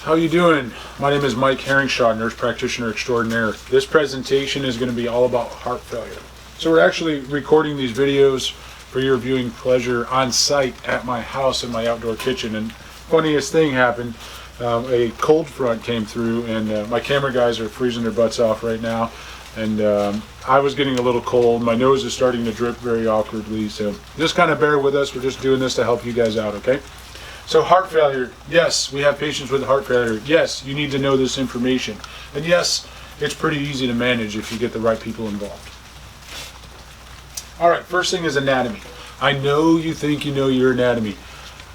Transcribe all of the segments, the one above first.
How you doing? My name is Mike Herringshaw, nurse practitioner extraordinaire. This presentation is going to be all about heart failure. So we're actually recording these videos for your viewing pleasure on site at my house in my outdoor kitchen. And funniest thing happened, a cold front came through and my camera guys are freezing their butts off right now. And I was getting a little cold. My nose is starting to drip very awkwardly. So just kind of bear with us. We're just doing this to help you guys out, okay? So heart failure, yes, we have patients with heart failure. Yes, you need to know this information. And yes, it's pretty easy to manage if you get the right people involved. All right, first thing is anatomy. I know you think you know your anatomy.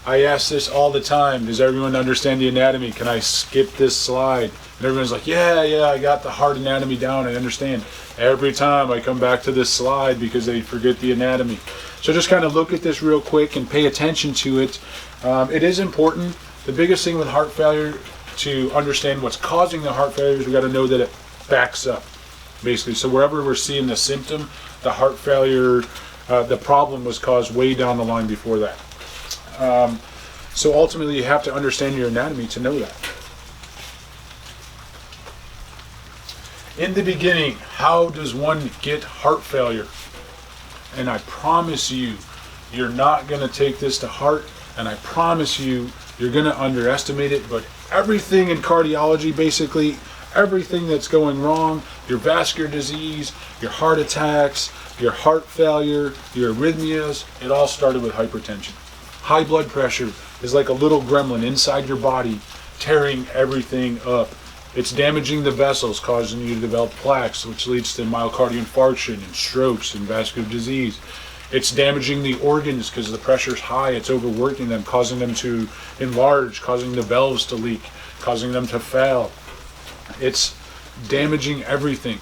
I ask this all the time. Does everyone understand the anatomy? Can I skip this slide? And everyone's like, yeah, I got the heart anatomy down. I understand. Every time I come back to this slide because they forget the anatomy. So just kind of look at this real quick and pay attention to it. It is important. The biggest thing with heart failure, to understand what's causing the heart failure, is we got to know that it backs up, basically. So wherever we're seeing the symptom, the heart failure, the problem was caused way down the line before that. So ultimately, you have to understand your anatomy to know that. In the beginning, how does one get heart failure? And I promise you, you're not going to take this to heart, and I promise you, you're going to underestimate it, but everything in cardiology, basically, everything that's going wrong, your vascular disease, your heart attacks, your heart failure, your arrhythmias, it all started with hypertension. High blood pressure is like a little gremlin inside your body, tearing everything up. It's damaging the vessels, causing you to develop plaques, which leads to myocardial infarction and strokes and vascular disease. It's damaging the organs because the pressure's high. It's overworking them, causing them to enlarge, causing the valves to leak, causing them to fail. It's damaging everything.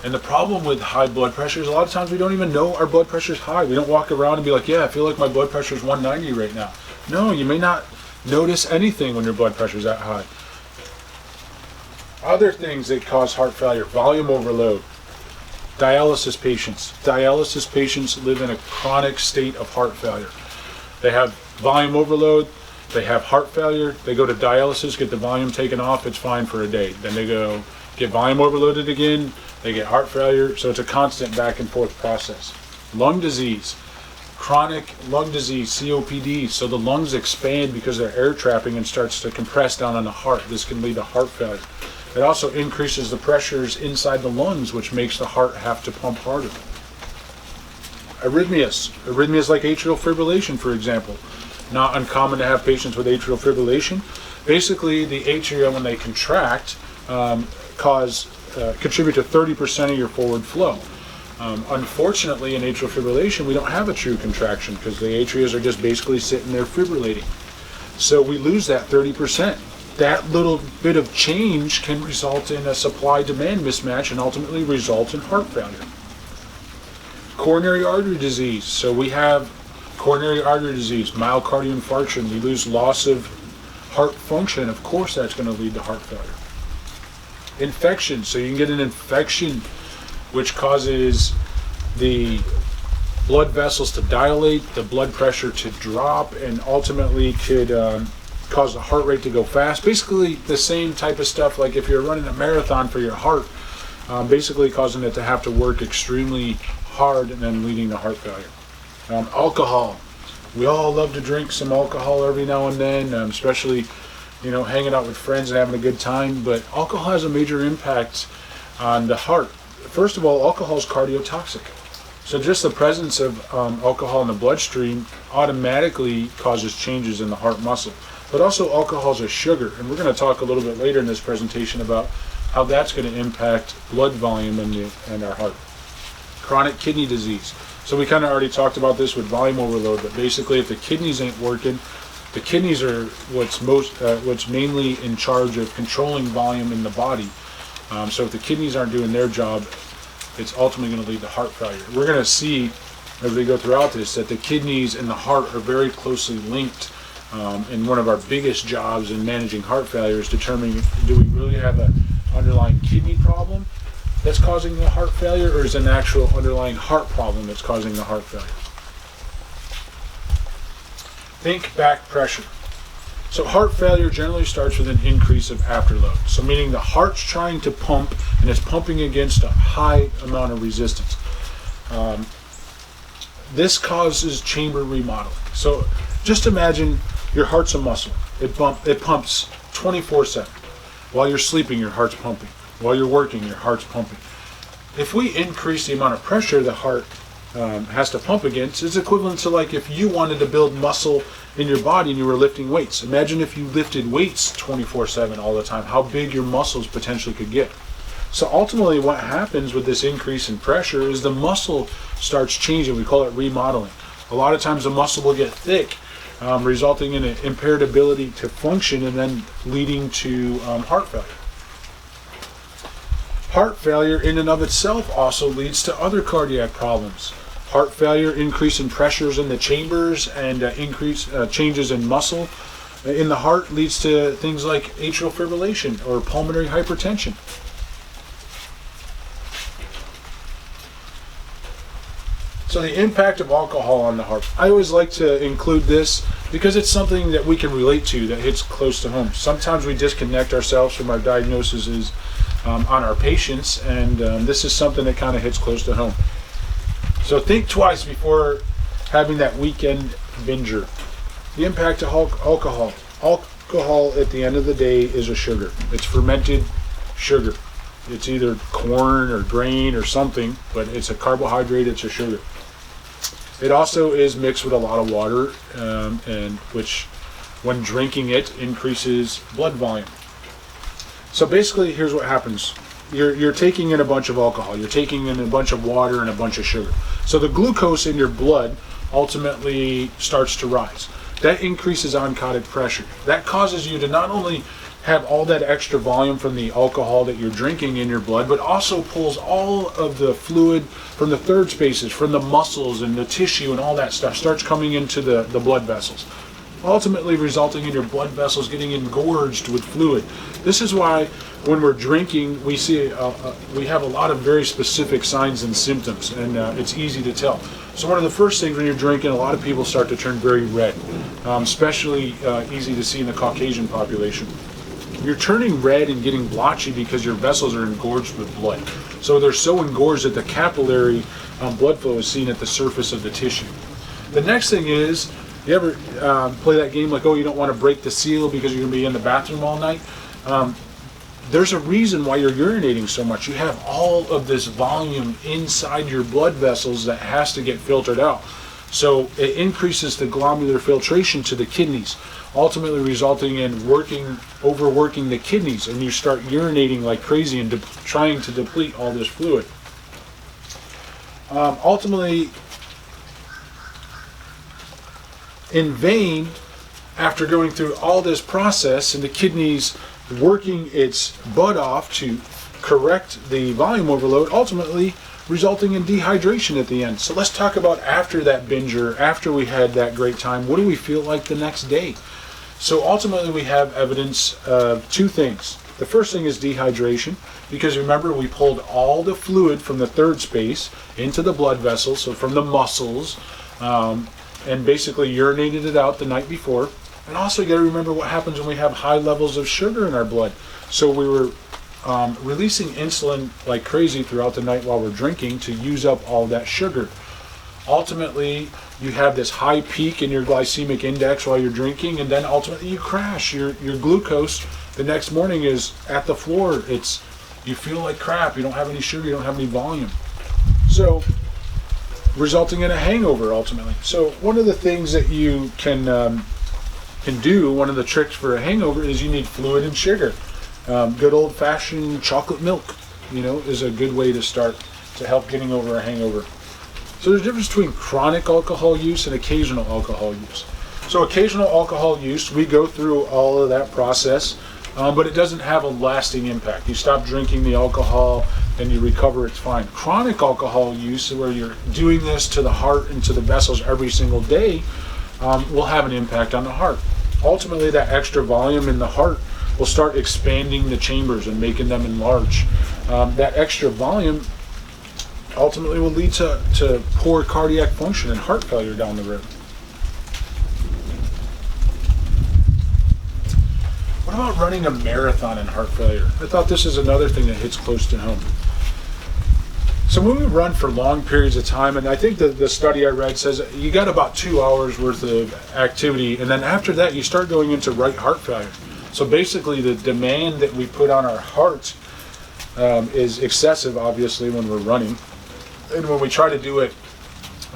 And the problem with high blood pressure is a lot of times we don't even know our blood pressure is high. We don't walk around and be like, yeah, I feel like my blood pressure is 190 right now. No, you may not notice anything when your blood pressure is that high. Other things that cause heart failure: volume overload. Dialysis patients. Dialysis patients live in a chronic state of heart failure. They have volume overload, they have heart failure, they go to dialysis, get the volume taken off, it's fine for a day. Then they go get volume overloaded again, they get heart failure, so it's a constant back and forth process. Lung disease. Chronic lung disease, COPD, so the lungs expand because they're air trapping and starts to compress down on the heart. This can lead to heart failure. It also increases the pressures inside the lungs, which makes the heart have to pump harder. Arrhythmias. Arrhythmias like atrial fibrillation, for example. Not uncommon to have patients with atrial fibrillation. Basically, the atria, when they contract, contribute to 30% of your forward flow. Unfortunately, in atrial fibrillation, we don't have a true contraction because the atrias are just basically sitting there fibrillating. So we lose that 30%. That little bit of change can result in a supply-demand mismatch and ultimately result in heart failure. Coronary artery disease. So we have coronary artery disease, myocardial infarction. We lose loss of heart function. Of course, that's going to lead to heart failure. Infection. So you can get an infection which causes the blood vessels to dilate, the blood pressure to drop, and ultimately could cause the heart rate to go fast. Basically the same type of stuff like if you're running a marathon for your heart, basically causing it to have to work extremely hard and then leading to heart failure. Alcohol. We all love to drink some alcohol every now and then, especially hanging out with friends and having a good time, but alcohol has a major impact on the heart. First of all, alcohol is cardiotoxic. So just the presence of alcohol in the bloodstream automatically causes changes in the heart muscle. But also alcohol is a sugar, and we're going to talk a little bit later in this presentation about how that's going to impact blood volume in our heart. Chronic kidney disease. So we kind of already talked about this with volume overload, but basically if the kidneys ain't working, the kidneys are what's mainly in charge of controlling volume in the body. So if the kidneys aren't doing their job, it's ultimately going to lead to heart failure. We're going to see as we go throughout this that the kidneys and the heart are very closely linked. And one of our biggest jobs in managing heart failure is determining, do we really have an underlying kidney problem that's causing the heart failure, or is it an actual underlying heart problem that's causing the heart failure? Think back pressure. So heart failure generally starts with an increase of afterload. So meaning the heart's trying to pump and it's pumping against a high amount of resistance. This causes chamber remodeling. So just imagine your heart's a muscle. It pumps 24/7. While you're sleeping, your heart's pumping. While you're working, your heart's pumping. If we increase the amount of pressure the heart has to pump against, it's equivalent to like if you wanted to build muscle in your body and you were lifting weights. Imagine if you lifted weights 24/7 all the time, how big your muscles potentially could get. So ultimately what happens with this increase in pressure is the muscle starts changing. We call it remodeling. A lot of times the muscle will get thick, resulting in an impaired ability to function and then leading to heart failure. Heart failure in and of itself also leads to other cardiac problems. Heart failure, increase in pressures in the chambers and changes in muscle in the heart leads to things like atrial fibrillation or pulmonary hypertension. So the impact of alcohol on the heart. I always like to include this because it's something that we can relate to, that hits close to home. Sometimes we disconnect ourselves from our diagnoses on our patients, and this is something that kind of hits close to home. So think twice before having that weekend binger. The impact of alcohol. Alcohol at the end of the day is a sugar. It's fermented sugar. It's either corn or grain or something, but it's a carbohydrate, it's a sugar. It also is mixed with a lot of water, and which, when drinking it, increases blood volume. So basically, here's what happens. You're taking in a bunch of alcohol, you're taking in a bunch of water and a bunch of sugar. So the glucose in your blood ultimately starts to rise. That increases oncotic pressure. That causes you to not only have all that extra volume from the alcohol that you're drinking in your blood, but also pulls all of the fluid from the third spaces, from the muscles and the tissue and all that stuff, starts coming into the blood vessels, ultimately resulting in your blood vessels getting engorged with fluid. This is why when we're drinking, we see we have a lot of very specific signs and symptoms, and it's easy to tell. So one of the first things when you're drinking, a lot of people start to turn very red, especially easy to see in the Caucasian population. You're turning red and getting blotchy because your vessels are engorged with blood. So they're so engorged that the capillary blood flow is seen at the surface of the tissue. The next thing is, you ever play that game like, oh, you don't want to break the seal because you're going to be in the bathroom all night? There's a reason why you're urinating so much. You have all of this volume inside your blood vessels that has to get filtered out. So it increases the glomerular filtration to the kidneys, ultimately resulting in overworking the kidneys, and you start urinating like crazy and trying to deplete all this fluid. Ultimately, in vain, after going through all this process and the kidneys working its butt off to correct the volume overload, ultimately resulting in dehydration at the end. So let's talk about after that binger, after we had that great time, what do we feel like the next day? So ultimately we have evidence of two things. The first thing is dehydration, because remember we pulled all the fluid from the third space into the blood vessels, so from the muscles, and basically urinated it out the night before. And also you got to remember what happens when we have high levels of sugar in our blood. So we were releasing insulin like crazy throughout the night while we're drinking to use up all that sugar. Ultimately, you have this high peak in your glycemic index while you're drinking, and then ultimately you crash. Your glucose the next morning is at the floor. You feel like crap. You don't have any sugar. You don't have any volume. So, resulting in a hangover ultimately. So one of the things that you can do, one of the tricks for a hangover, is you need fluid and sugar. Good old-fashioned chocolate milk, is a good way to start to help getting over a hangover. So there's a difference between chronic alcohol use and occasional alcohol use. So occasional alcohol use, we go through all of that process, but it doesn't have a lasting impact. You stop drinking the alcohol and you recover, it's fine. Chronic alcohol use, where you're doing this to the heart and to the vessels every single day, will have an impact on the heart. Ultimately, that extra volume in the heart will start expanding the chambers and making them enlarge. That extra volume ultimately will lead to poor cardiac function and heart failure down the road. How about running a marathon in heart failure? I thought this is another thing that hits close to home. So when we run for long periods of time, and I think the study I read says you got about 2 hours worth of activity, and then after that you start going into right heart failure. So basically the demand that we put on our heart is excessive, obviously, when we're running. And when we try to do it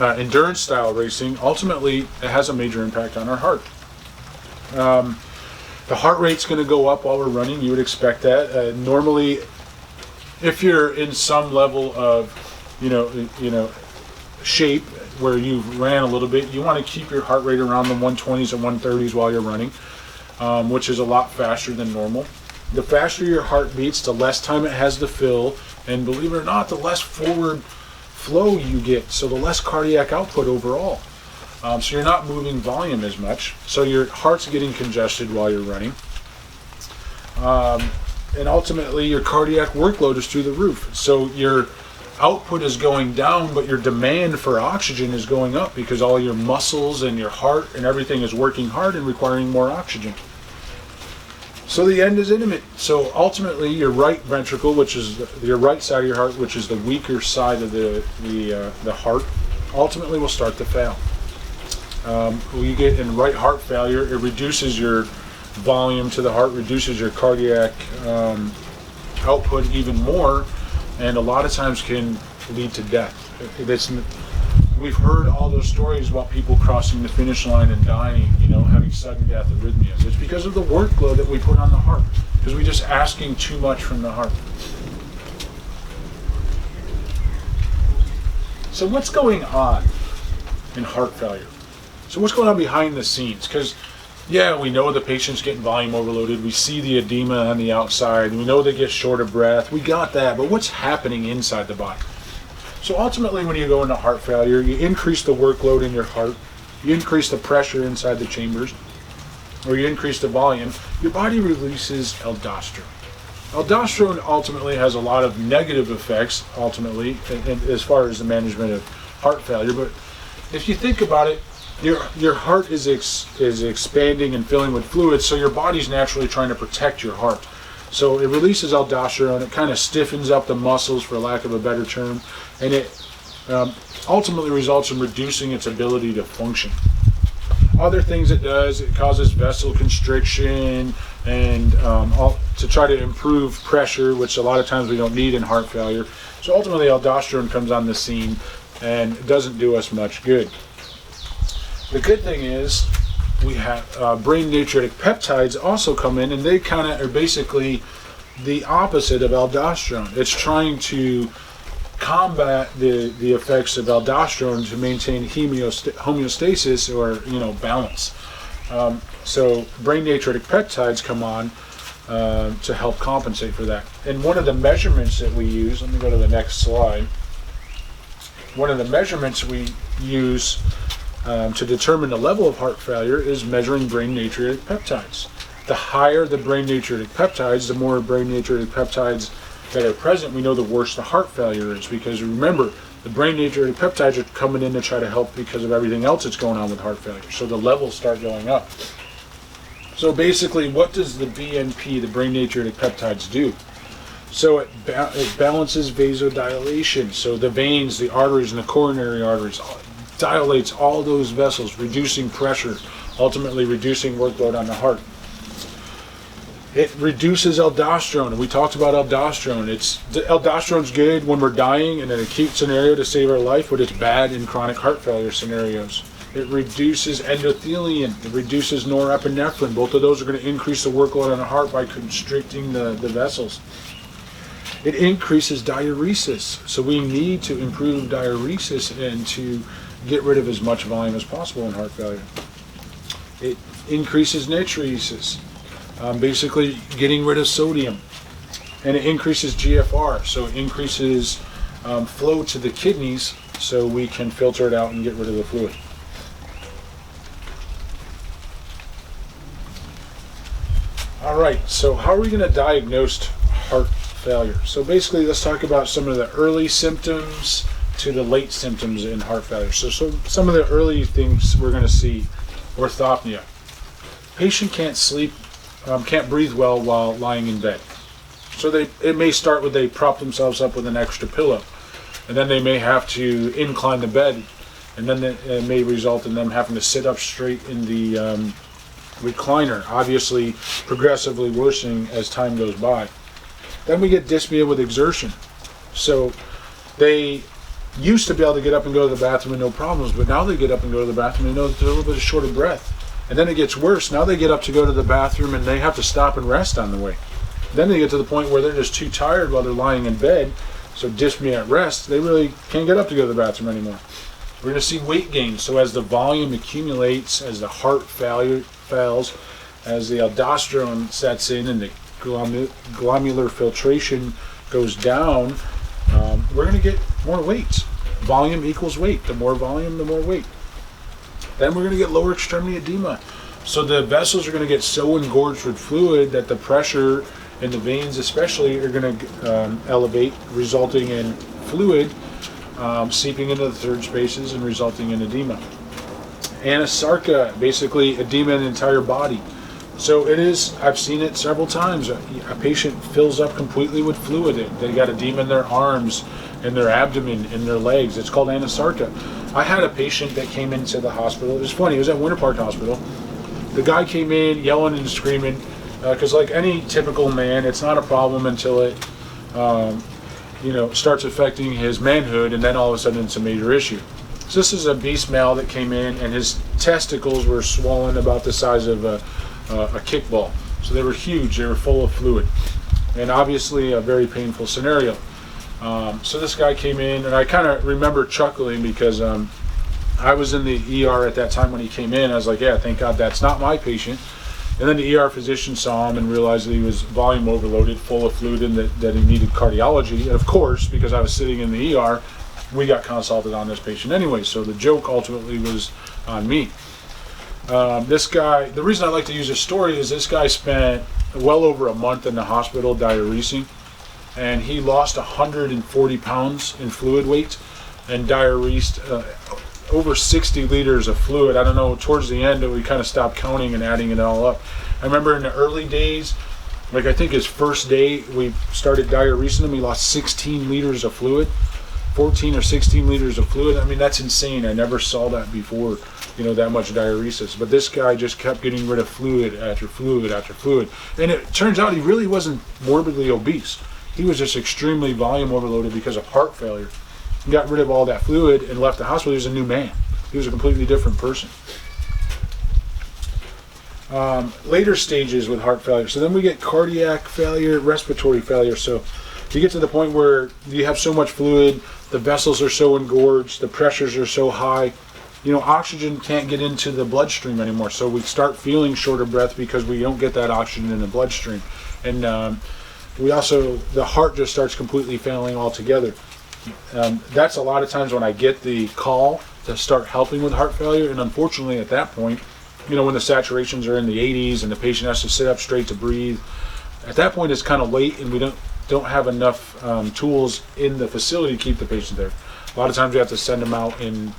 endurance style racing, ultimately it has a major impact on our heart. The heart rate's going to go up while we're running. You would expect that. Normally, if you're in some level of, shape where you've ran a little bit, you want to keep your heart rate around the 120s and 130s while you're running, which is a lot faster than normal. The faster your heart beats, the less time it has to fill, and believe it or not, the less forward flow you get, so the less cardiac output overall. So you're not moving volume as much, so your heart's getting congested while you're running. And ultimately your cardiac workload is through the roof. So your output is going down, but your demand for oxygen is going up because all your muscles and your heart and everything is working hard and requiring more oxygen. So the end is imminent. So ultimately your right ventricle, which is your right side of your heart, which is the weaker side of the heart, ultimately will start to fail. When you get in right heart failure, it reduces your volume to the heart, reduces your cardiac output even more, and a lot of times can lead to death. We've heard all those stories about people crossing the finish line and dying, having sudden death arrhythmias. It's because of the workload that we put on the heart, because we're just asking too much from the heart. So what's going on in heart failure? So what's going on behind the scenes? Because, we know the patient's getting volume overloaded. We see the edema on the outside. We know they get short of breath. We got that. But what's happening inside the body? So ultimately, when you go into heart failure, you increase the workload in your heart. You increase the pressure inside the chambers, or you increase the volume. Your body releases aldosterone. Aldosterone ultimately has a lot of negative effects, ultimately, as far as the management of heart failure. But if you think about it, your heart is expanding and filling with fluid, so your body's naturally trying to protect your heart. So it releases aldosterone, it kind of stiffens up the muscles, for lack of a better term, and it ultimately results in reducing its ability to function. Other things it does, it causes vessel constriction and to try to improve pressure, which a lot of times we don't need in heart failure. So ultimately aldosterone comes on the scene and it doesn't do us much good. The good thing is we have brain natriuretic peptides also come in, and they kind of are basically the opposite of aldosterone. It's trying to combat the effects of aldosterone to maintain homeostasis, or balance. So brain natriuretic peptides come on to help compensate for that. And one of the measurements that we use, let me go to the next slide. One of the measurements we use to determine the level of heart failure is measuring brain natriuretic peptides. The higher the brain natriuretic peptides, the more brain natriuretic peptides that are present, we know the worse the heart failure is, because remember, the brain natriuretic peptides are coming in to try to help because of everything else that's going on with heart failure. So the levels start going up. So basically, what does the BNP, the brain natriuretic peptides, do? So it balances vasodilation. So the veins, the arteries, and the coronary arteries dilates all those vessels, reducing pressure, ultimately reducing workload on the heart. It reduces aldosterone, and we talked about aldosterone. Aldosterone's good when we're dying in an acute scenario to save our life, but it's bad in chronic heart failure scenarios. It reduces endothelin, it reduces norepinephrine. Both of those are going to increase the workload on the heart by constricting the vessels. It increases diuresis, so we need to improve diuresis and to get rid of as much volume as possible in heart failure. It increases natriuresis, basically getting rid of sodium, and it increases GFR, so it increases flow to the kidneys so we can filter it out and get rid of the fluid. All right, so how are we going to diagnose heart failure? So basically, let's talk about some of the early symptoms to the late symptoms in heart failure. So some of the early things we're going to see: orthopnea. Patient can't sleep can't breathe well while lying in bed. So it may start with they prop themselves up with an extra pillow, and then they may have to incline the bed, and then it may result in them having to sit up straight in the recliner, obviously progressively worsening as time goes by. Then we get dyspnea with exertion. So they used to be able to get up and go to the bathroom with no problems, but now they get up and go to the bathroom and they're a little bit short of breath. And then it gets worse. Now they get up to go to the bathroom and they have to stop and rest on the way. Then they get to the point where they're just too tired while they're lying in bed, so dyspnea at rest, they really can't get up to go to the bathroom anymore. We're going to see weight gain. So as the volume accumulates, as the heart fails, as the aldosterone sets in and the glomerular filtration goes down, we're going to get more weight. Volume equals weight. The more volume, the more weight. Then we're going to get lower extremity edema. So the vessels are going to get so engorged with fluid that the pressure in the veins especially are going to elevate, resulting in fluid seeping into the third spaces and resulting in edema. Anasarca, basically edema in the entire body. So it is, I've seen it several times. A patient fills up completely with fluid. They got edema in their arms, in their abdomen, in their legs. It's called anasarca. I had a patient that came into the hospital. It was funny. It was at Winter Park Hospital. The guy came in yelling and screaming because, like any typical man, it's not a problem until it, starts affecting his manhood, and then all of a sudden it's a major issue. So this is a beast male that came in, and his testicles were swollen about the size of a kickball. So they were huge. They were full of fluid, and obviously a very painful scenario. So this guy came in, and I kind of remember chuckling because I was in the ER at that time when he came in. I was like, yeah, thank God that's not my patient. And then the ER physician saw him and realized that he was volume overloaded, full of fluid, and that he needed cardiology. And of course, because I was sitting in the ER, we got consulted on this patient anyway. So the joke ultimately was on me. This guy, the reason I like to use this story is this guy spent well over a month in the hospital diuresing, and he lost 140 pounds in fluid weight and diuresed over 60 liters of fluid. I don't know, towards the end we kind of stopped counting and adding it all up. I remember in the early days, like I think his first day we started diuresing him, he lost 16 liters of fluid, 14 or 16 liters of fluid. I mean, that's insane. I never saw that before, that much diuresis. But this guy just kept getting rid of fluid after fluid after fluid. And it turns out he really wasn't morbidly obese. He was just extremely volume overloaded because of heart failure. He got rid of all that fluid and left the hospital. He was a new man. He was a completely different person. Later stages with heart failure. So then we get cardiac failure, respiratory failure. So you get to the point where you have so much fluid, the vessels are so engorged, the pressures are so high, oxygen can't get into the bloodstream anymore. So we start feeling short of breath because we don't get that oxygen in the bloodstream. And the heart just starts completely failing altogether. That's a lot of times when I get the call to start helping with heart failure, and unfortunately at that point, when the saturations are in the 80s and the patient has to sit up straight to breathe, at that point it's kind of late and we don't have enough tools in the facility to keep the patient there. A lot of times we have to send them out, and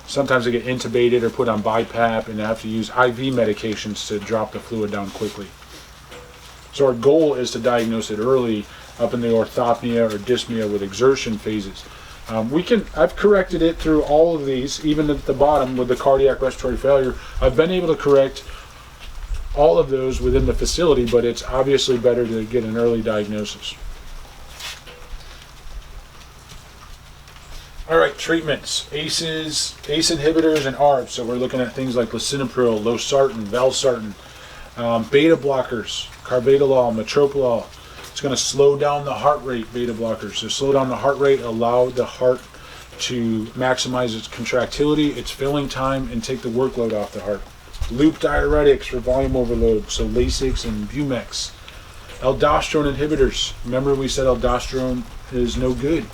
sometimes they get intubated or put on BiPAP, and they have to use IV medications to drop the fluid down quickly. So our goal is to diagnose it early, up in the orthopnea or dyspnea with exertion phases. I've corrected it through all of these, even at the bottom with the cardiac respiratory failure. I've been able to correct all of those within the facility, but it's obviously better to get an early diagnosis. All right, treatments, ACE inhibitors, and ARBs. So we're looking at things like lisinopril, losartan, valsartan, beta blockers, carvedilol, metoprolol. It's going to slow down the heart rate, beta blockers. So slow down the heart rate, allow the heart to maximize its contractility, its filling time, and take the workload off the heart. Loop diuretics for volume overload, so Lasix and Bumex. Aldosterone inhibitors. Remember we said aldosterone is no good.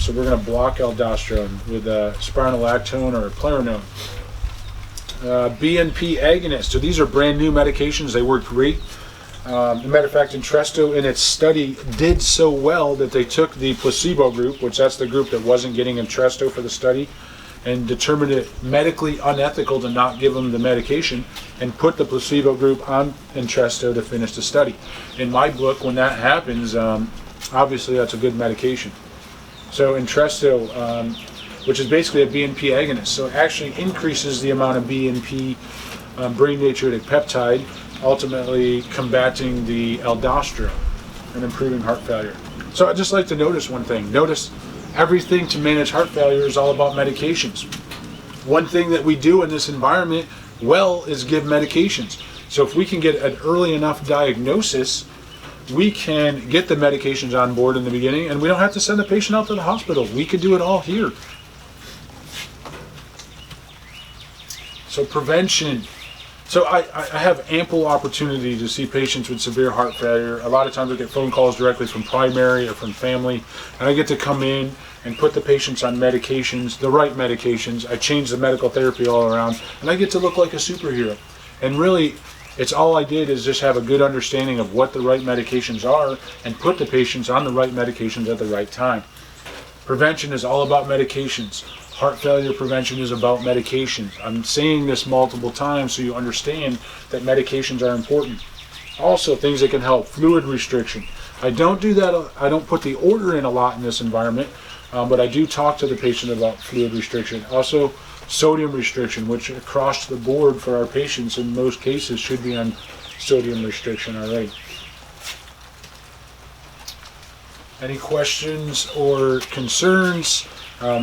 So we're going to block aldosterone with spironolactone or Clarinone. BNP agonists. So these are brand new medications. They work great. As a matter of fact, Entresto in its study did so well that they took the placebo group, which that's the group that wasn't getting Entresto for the study, and determined it medically unethical to not give them the medication and put the placebo group on Entresto to finish the study. In my book, when that happens, obviously that's a good medication. So Entresto, which is basically a BNP agonist, so it actually increases the amount of BNP, brain natriuretic peptide, ultimately combating the aldosterone and improving heart failure. So I'd just like to notice one thing. Notice everything to manage heart failure is all about medications. One thing that we do in this environment well is give medications. So if we can get an early enough diagnosis, we can get the medications on board in the beginning, and we don't have to send the patient out to the hospital. We can do it all here. So prevention. So I have ample opportunity to see patients with severe heart failure. A lot of times I get phone calls directly from primary or from family, and I get to come in and put the patients on medications, the right medications. I change the medical therapy all around, and I get to look like a superhero. And really, it's all I did is just have a good understanding of what the right medications are and put the patients on the right medications at the right time. Prevention is all about medications. Heart failure prevention is about medications. I'm saying this multiple times so you understand that medications are important. Also, things that can help, fluid restriction. I don't do that, I don't put the order in a lot in this environment, but I do talk to the patient about fluid restriction. Also, sodium restriction, which across the board for our patients in most cases should be on sodium restriction already. Any questions or concerns?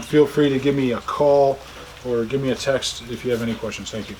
Feel free to give me a call or give me a text if you have any questions. Thank you.